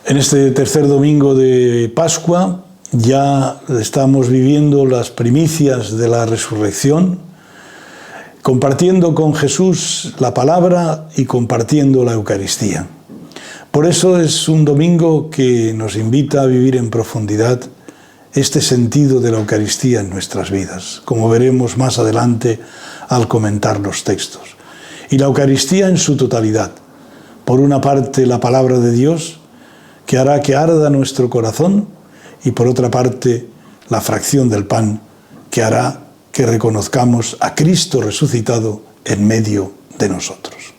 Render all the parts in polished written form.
En este tercer domingo de Pascua ya estamos viviendo las primicias de la resurrección, compartiendo con Jesús la palabra y compartiendo la Eucaristía. Por eso es un domingo que nos invita a vivir en profundidad este sentido de la Eucaristía en nuestras vidas, como veremos más adelante al comentar los textos. Y la Eucaristía en su totalidad. Por una parte, la palabra de Dios, que hará que arda nuestro corazón, y por otra parte, la fracción del pan, que hará que reconozcamos a Cristo resucitado en medio de nosotros.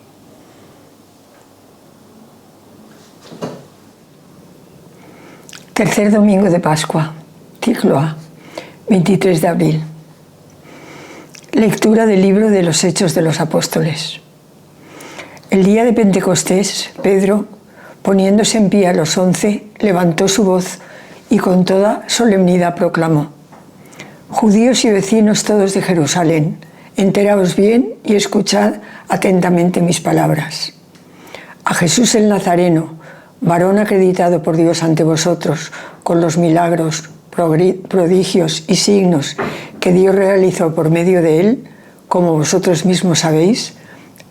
Tercer domingo de Pascua, ciclo A, 23 de abril. Lectura del libro de los Hechos de los Apóstoles. El día de Pentecostés, Pedro, poniéndose en pie a los 11, levantó su voz y con toda solemnidad proclamó: Judíos y vecinos todos de Jerusalén, enteraos bien y escuchad atentamente mis palabras. A Jesús el Nazareno, varón acreditado por Dios ante vosotros, con los milagros, prodigios y signos que Dios realizó por medio de él, como vosotros mismos sabéis,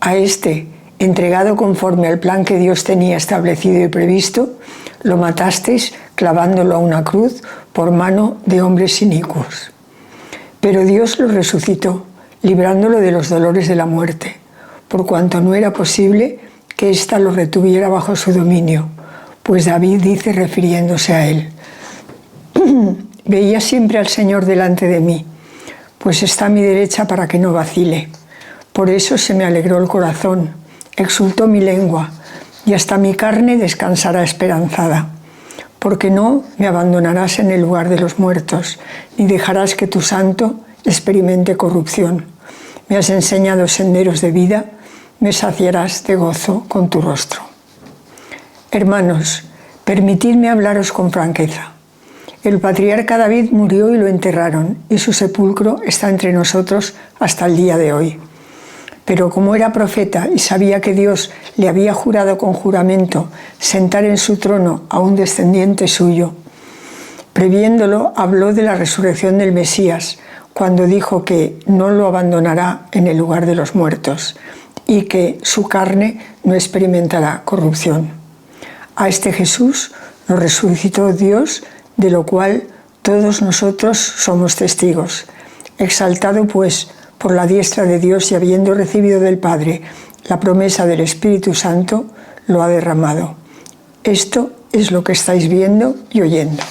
a este, entregado conforme al plan que Dios tenía establecido y previsto, lo matasteis clavándolo a una cruz por mano de hombres inicuos. Pero Dios lo resucitó, librándolo de los dolores de la muerte, por cuanto no era posible que ésta lo retuviera bajo su dominio, pues David dice refiriéndose a él: Veía siempre al Señor delante de mí, pues está a mi derecha para que no vacile. Por eso se me alegró el corazón, exultó mi lengua, y hasta mi carne descansará esperanzada. Porque no me abandonarás en el lugar de los muertos, ni dejarás que tu santo experimente corrupción. Me has enseñado senderos de vida, me saciarás de gozo con tu rostro. Hermanos, permitidme hablaros con franqueza. El patriarca David murió y lo enterraron, y su sepulcro está entre nosotros hasta el día de hoy. Pero como era profeta y sabía que Dios le había jurado con juramento sentar en su trono a un descendiente suyo, previéndolo, habló de la resurrección del Mesías, cuando dijo que no lo abandonará en el lugar de los muertos y que su carne no experimentará corrupción. A este Jesús lo resucitó Dios, de lo cual todos nosotros somos testigos. Exaltado pues por la diestra de Dios y habiendo recibido del Padre la promesa del Espíritu Santo, lo ha derramado. Esto es lo que estáis viendo y oyendo.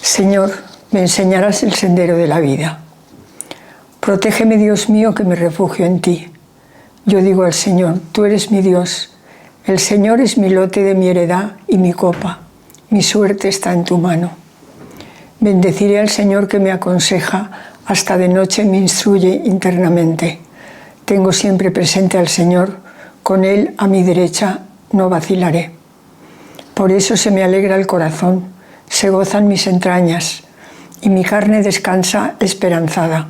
Señor, me enseñarás el sendero de la vida. Protégeme, Dios mío, que me refugio en ti. Yo digo al Señor, tú eres mi Dios. El Señor es mi lote de mi heredad y mi copa. Mi suerte está en tu mano. Bendeciré al Señor que me aconseja, hasta de noche me instruye internamente. Tengo siempre presente al Señor, con Él a mi derecha no vacilaré. Por eso se me alegra el corazón, se gozan mis entrañas, y mi carne descansa esperanzada,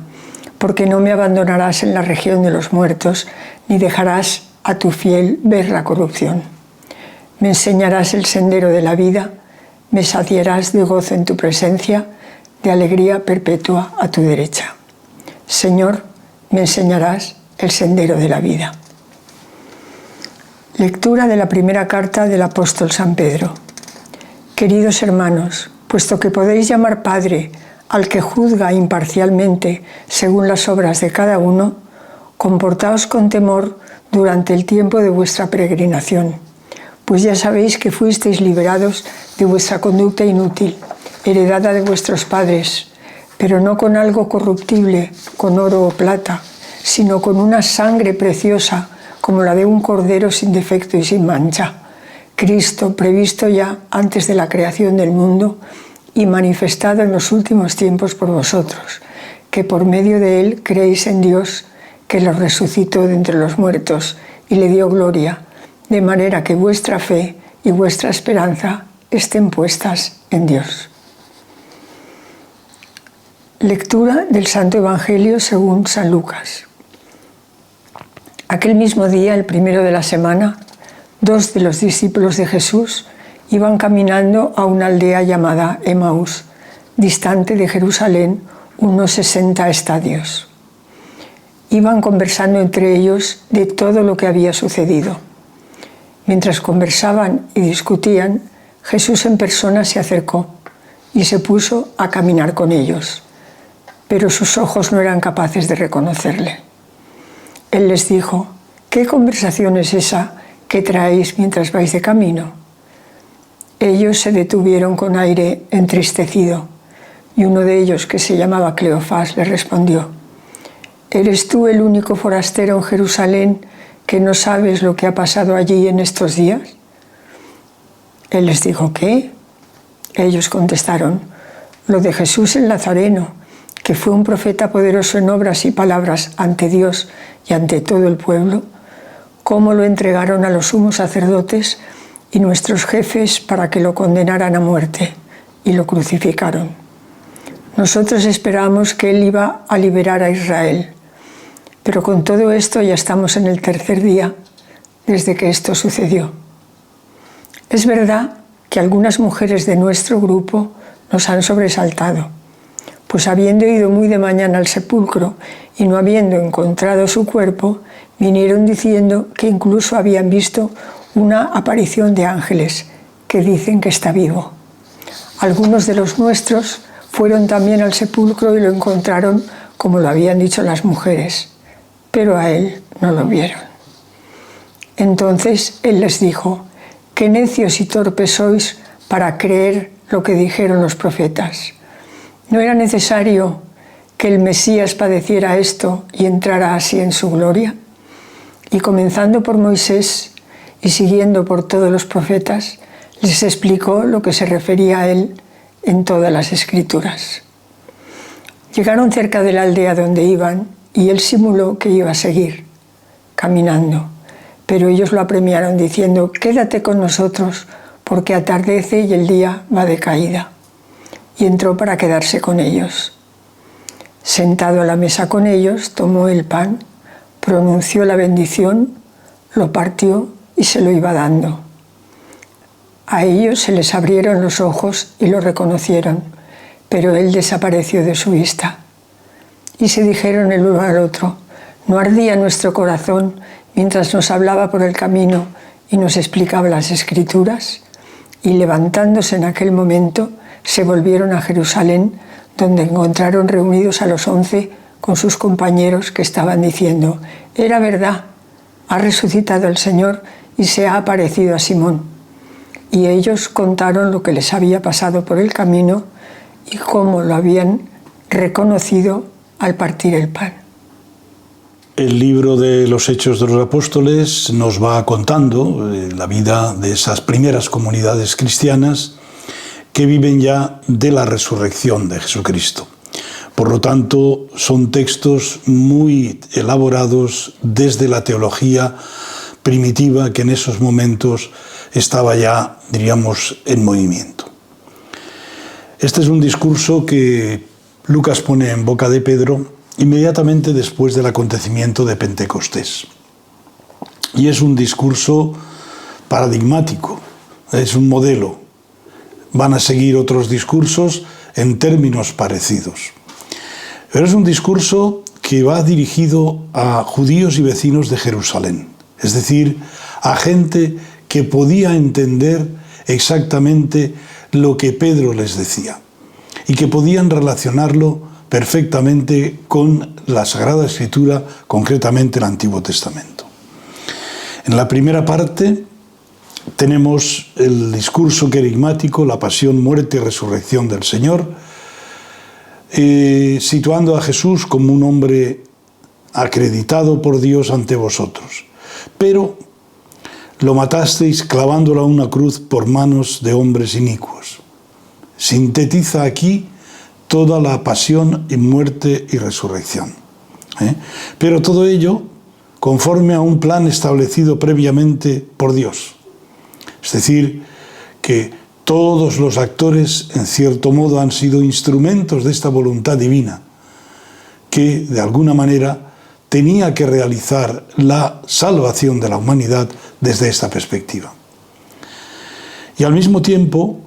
porque no me abandonarás en la región de los muertos, ni dejarás a tu fiel ver la corrupción. Me enseñarás el sendero de la vida, me saciarás de gozo en tu presencia, de alegría perpetua a tu derecha. Señor, me enseñarás el sendero de la vida. Lectura de la primera carta del apóstol San Pedro. Queridos hermanos, puesto que podéis llamar Padre al que juzga imparcialmente según las obras de cada uno, comportaos con temor durante el tiempo de vuestra peregrinación, pues ya sabéis que fuisteis liberados de vuestra conducta inútil, heredada de vuestros padres, pero no con algo corruptible, con oro o plata, sino con una sangre preciosa, como la de un cordero sin defecto y sin mancha, Cristo, previsto ya antes de la creación del mundo y manifestado en los últimos tiempos por vosotros, que por medio de él creéis en Dios, que lo resucitó de entre los muertos y le dio gloria, de manera que vuestra fe y vuestra esperanza estén puestas en Dios. Lectura del Santo Evangelio según San Lucas. Aquel mismo día, el primero de la semana, 2 de los discípulos de Jesús iban caminando a una aldea llamada Emaús, distante de Jerusalén unos 60 estadios. Iban conversando entre ellos de todo lo que había sucedido. Mientras conversaban y discutían, Jesús en persona se acercó y se puso a caminar con ellos, pero sus ojos no eran capaces de reconocerle. Él les dijo: ¿qué conversación es esa que traéis mientras vais de camino? Ellos se detuvieron con aire entristecido, y uno de ellos, que se llamaba Cleofás, le respondió: ¿eres tú el único forastero en Jerusalén que no sabes lo que ha pasado allí en estos días? Él les dijo: ¿qué? Ellos contestaron: lo de Jesús el Nazareno, que fue un profeta poderoso en obras y palabras ante Dios y ante todo el pueblo, cómo lo entregaron a los sumos sacerdotes y nuestros jefes para que lo condenaran a muerte, y lo crucificaron. Nosotros esperábamos que él iba a liberar a Israel, pero con todo esto ya estamos en el 3er día desde que esto sucedió. Es verdad que algunas mujeres de nuestro grupo nos han sobresaltado, pues habiendo ido muy de mañana al sepulcro y no habiendo encontrado su cuerpo, vinieron diciendo que incluso habían visto una aparición de ángeles que dicen que está vivo. Algunos de los nuestros fueron también al sepulcro y lo encontraron como lo habían dicho las mujeres, pero a él no lo vieron. Entonces él les dijo: qué necios y torpes sois para creer lo que dijeron los profetas. ¿No era necesario que el Mesías padeciera esto y entrara así en su gloria? Y comenzando por Moisés y siguiendo por todos los profetas, les explicó lo que se refería a él en todas las Escrituras. Llegaron cerca de la aldea donde iban y él simuló que iba a seguir caminando, pero ellos lo apremiaron diciendo: quédate con nosotros, porque atardece y el día va de caída. Y entró para quedarse con ellos. Sentado a la mesa con ellos, tomó el pan, pronunció la bendición, lo partió y se lo iba dando. A ellos se les abrieron los ojos y lo reconocieron, pero él desapareció de su vista. Y se dijeron el uno al otro: ¿no ardía nuestro corazón mientras nos hablaba por el camino y nos explicaba las Escrituras? Y levantándose en aquel momento, se volvieron a Jerusalén, donde encontraron reunidos a los 11 con sus compañeros, que estaban diciendo: era verdad, ha resucitado el Señor y se ha aparecido a Simón. Y ellos contaron lo que les había pasado por el camino y cómo lo habían reconocido al partir el pan. El libro de los Hechos de los Apóstoles nos va contando la vida de esas primeras comunidades cristianas que viven ya de la resurrección de Jesucristo. Por lo tanto, son textos muy elaborados desde la teología primitiva que en esos momentos estaba ya, diríamos, en movimiento. Este es un discurso que Lucas pone en boca de Pedro inmediatamente después del acontecimiento de Pentecostés. Y es un discurso paradigmático, es un modelo. Van a seguir otros discursos en términos parecidos. Pero es un discurso que va dirigido a judíos y vecinos de Jerusalén, es decir, a gente que podía entender exactamente lo que Pedro les decía y que podían relacionarlo perfectamente con la Sagrada Escritura, concretamente el Antiguo Testamento. En la primera parte tenemos el discurso querigmático, la pasión, muerte y resurrección del Señor, situando a Jesús como un hombre acreditado por Dios ante vosotros. Pero lo matasteis clavándolo a una cruz por manos de hombres inicuos. Sintetiza aquí toda la pasión y muerte y resurrección. Pero todo ello conforme a un plan establecido previamente por Dios. Es decir, que todos los actores, en cierto modo, han sido instrumentos de esta voluntad divina, que, de alguna manera, tenía que realizar la salvación de la humanidad desde esta perspectiva. Y al mismo tiempo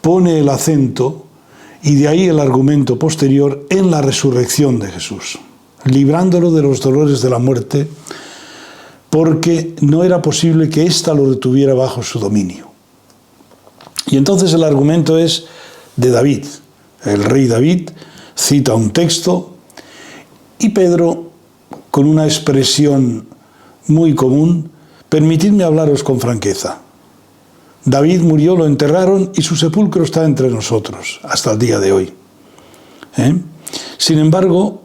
pone el acento, y de ahí el argumento posterior, en la resurrección de Jesús, librándolo de los dolores de la muerte, porque no era posible que ésta lo retuviera bajo su dominio. Y entonces el argumento es de David. El rey David cita un texto y Pedro, con una expresión muy común, permitidme hablaros con franqueza. David murió, lo enterraron y su sepulcro está entre nosotros hasta el día de hoy. Sin embargo,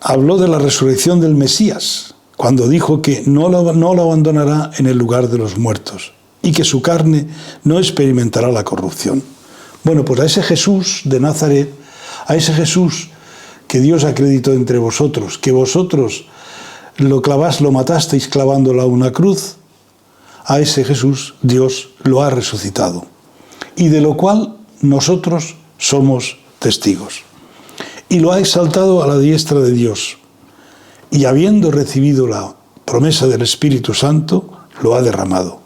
habló de la resurrección del Mesías, cuando dijo que no lo abandonará en el lugar de los muertos y que su carne no experimentará la corrupción. Bueno, pues a ese Jesús de Nazaret, a ese Jesús que Dios acreditó entre vosotros, que vosotros lo matasteis clavándolo a una cruz, a ese Jesús Dios lo ha resucitado, y de lo cual nosotros somos testigos. Y lo ha exaltado a la diestra de Dios, y habiendo recibido la promesa del Espíritu Santo, lo ha derramado.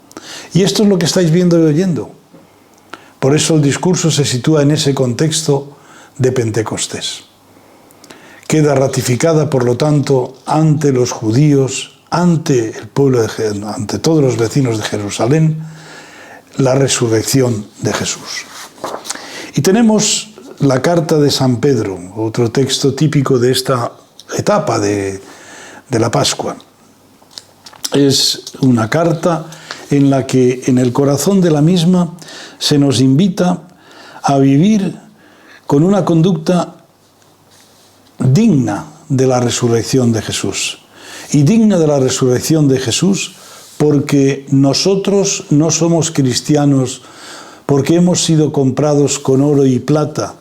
Y esto es lo que estáis viendo y oyendo. Por eso el discurso se sitúa en ese contexto de Pentecostés. Queda ratificada, por lo tanto, ante los judíos, ante el pueblo, ante todos los vecinos de Jerusalén, la resurrección de Jesús. Y tenemos la carta de San Pedro, otro texto típico de esta etapa de la Pascua. Es una carta en la que en el corazón de la misma se nos invita a vivir con una conducta digna de la resurrección de Jesús. Y digna de la resurrección de Jesús porque nosotros no somos cristianos porque hemos sido comprados con oro y plata,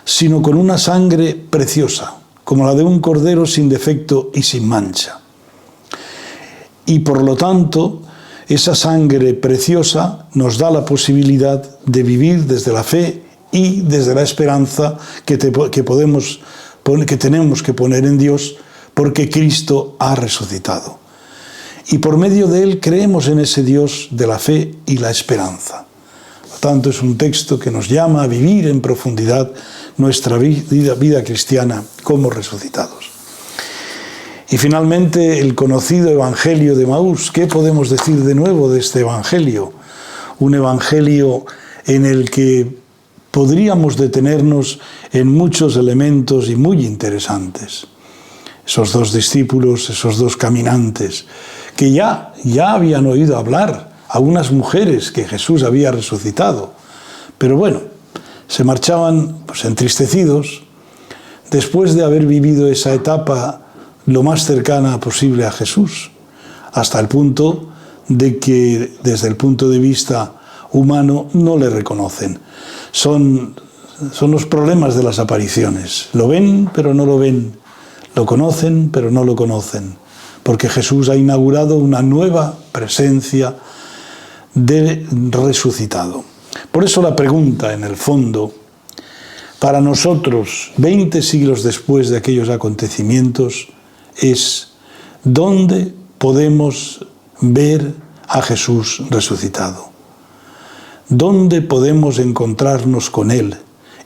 sino con una sangre preciosa, como la de un cordero sin defecto y sin mancha. Y por lo tanto, esa sangre preciosa nos da la posibilidad de vivir desde la fe y desde la esperanza que tenemos que poner en Dios, porque Cristo ha resucitado. Y por medio de Él creemos en ese Dios de la fe y la esperanza. Por tanto, es un texto que nos llama a vivir en profundidad nuestra vida cristiana como resucitados. Y finalmente, el conocido Evangelio de Maús. ¿Qué podemos decir de nuevo de este Evangelio? Un Evangelio en el que podríamos detenernos en muchos elementos y muy interesantes. Esos dos discípulos, esos dos caminantes, que ya habían oído hablar a unas mujeres que Jesús había resucitado. Pero bueno, se marchaban entristecidos después de haber vivido esa etapa lo más cercana posible a Jesús, hasta el punto de que desde el punto de vista humano no le reconocen. Son los problemas de las apariciones. Lo ven, pero no lo ven. Lo conocen, pero no lo conocen. Porque Jesús ha inaugurado una nueva presencia de resucitado. Por eso la pregunta, en el fondo, para nosotros, 20 siglos después de aquellos acontecimientos, es: ¿dónde podemos ver a Jesús resucitado? ¿Dónde podemos encontrarnos con Él?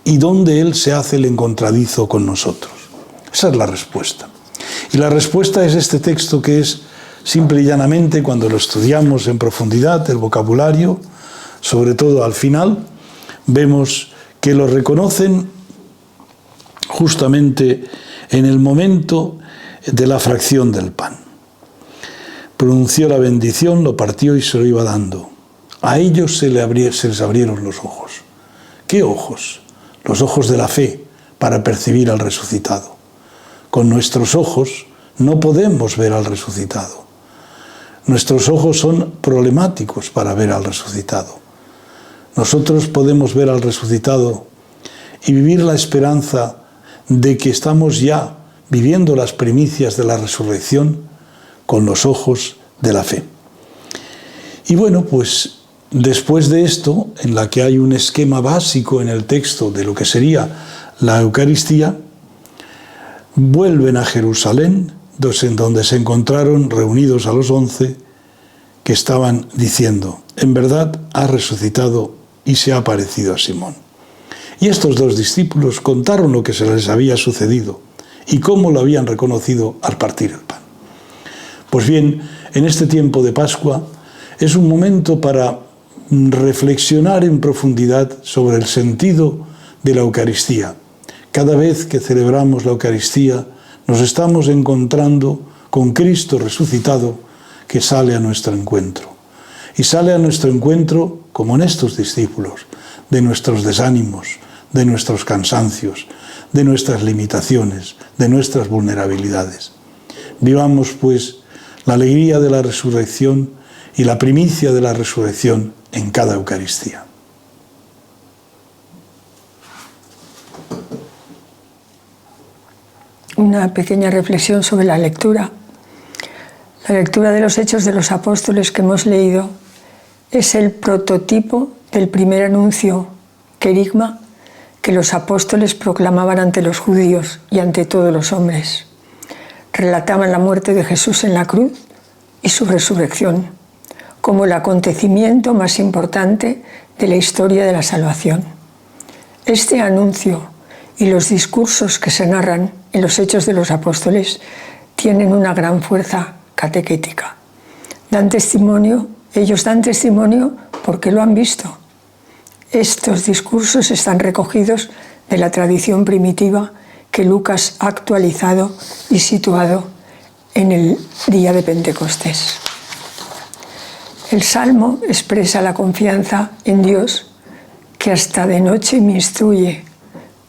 ¿Y dónde Él se hace el encontradizo con nosotros? Esa es la respuesta. Y la respuesta es este texto, que es simple y llanamente, cuando lo estudiamos en profundidad, el vocabulario, sobre todo al final, vemos que lo reconocen justamente en el momento de la fracción del pan. Pronunció la bendición, lo partió y se lo iba dando. A ellos se les abrieron los ojos. ¿Qué ojos? Los ojos de la fe, para percibir al resucitado. Con nuestros ojos no podemos ver al resucitado. Nuestros ojos son problemáticos para ver al resucitado. Nosotros podemos ver al resucitado y vivir la esperanza de que estamos ya viviendo las primicias de la resurrección con los ojos de la fe. Y bueno, pues después de esto, en la que hay un esquema básico en el texto de lo que sería la Eucaristía, vuelven a Jerusalén, donde se encontraron reunidos a los 11, que estaban diciendo: en verdad ha resucitado y se ha aparecido a Simón. Y estos 2 discípulos contaron lo que se les había sucedido y cómo lo habían reconocido al partir el pan. Pues bien, en este tiempo de Pascua es un momento para reflexionar en profundidad sobre el sentido de la Eucaristía. Cada vez que celebramos la Eucaristía nos estamos encontrando con Cristo resucitado que sale a nuestro encuentro. Y sale a nuestro encuentro, como en estos discípulos, de nuestros desánimos, de nuestros cansancios, de nuestras limitaciones, de nuestras vulnerabilidades. Vivamos, pues, la alegría de la resurrección y la primicia de la resurrección en cada Eucaristía. Una pequeña reflexión sobre la lectura. La lectura de los Hechos de los Apóstoles que hemos leído es el prototipo del primer anuncio, querigma, que los apóstoles proclamaban ante los judíos y ante todos los hombres. Relataban la muerte de Jesús en la cruz y su resurrección como el acontecimiento más importante de la historia de la salvación. Este anuncio y los discursos que se narran en los Hechos de los Apóstoles tienen una gran fuerza catequética. Ellos dan testimonio porque lo han visto. Estos discursos están recogidos de la tradición primitiva que Lucas ha actualizado y situado en el día de Pentecostés. El Salmo expresa la confianza en Dios, que hasta de noche me instruye.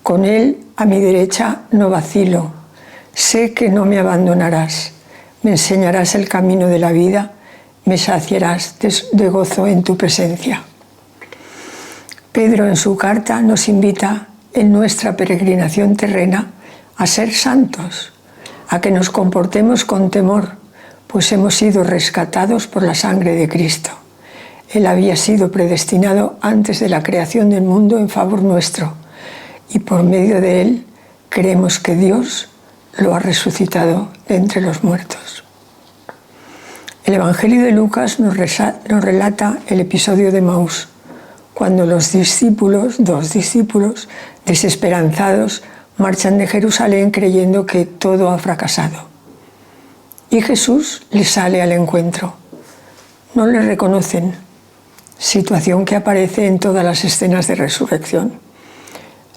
Con Él a mi derecha no vacilo. Sé que no me abandonarás. Me enseñarás el camino de la vida. Me saciarás de gozo en tu presencia. Pedro en su carta nos invita en nuestra peregrinación terrena a ser santos, a que nos comportemos con temor, pues hemos sido rescatados por la sangre de Cristo. Él había sido predestinado antes de la creación del mundo en favor nuestro, y por medio de Él creemos que Dios lo ha resucitado de entre los muertos. El Evangelio de Lucas nos relata el episodio de Emaús, cuando los dos discípulos, desesperanzados, marchan de Jerusalén creyendo que todo ha fracasado. Y Jesús les sale al encuentro. No le reconocen, situación que aparece en todas las escenas de resurrección.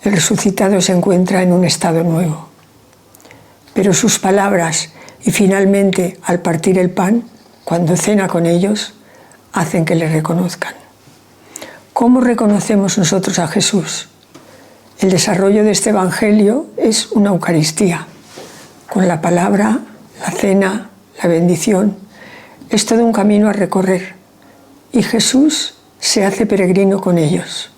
El resucitado se encuentra en un estado nuevo. Pero sus palabras y finalmente al partir el pan, cuando cena con ellos, hacen que le reconozcan. ¿Cómo reconocemos nosotros a Jesús? El desarrollo de este Evangelio es una Eucaristía, con la palabra, la cena, la bendición. Es todo un camino a recorrer y Jesús se hace peregrino con ellos.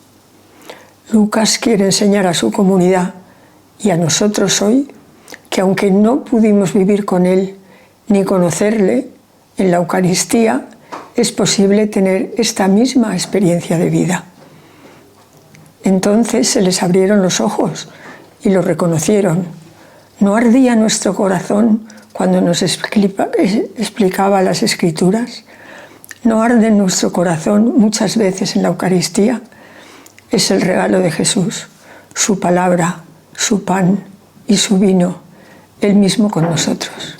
Lucas quiere enseñar a su comunidad y a nosotros hoy que aunque no pudimos vivir con Él ni conocerle, en la Eucaristía es posible tener esta misma experiencia de vida. Entonces se les abrieron los ojos y lo reconocieron. ¿No ardía nuestro corazón cuando nos explicaba las Escrituras? ¿No arde en nuestro corazón muchas veces en la Eucaristía? Es el regalo de Jesús, su palabra, su pan y su vino, Él mismo con nosotros.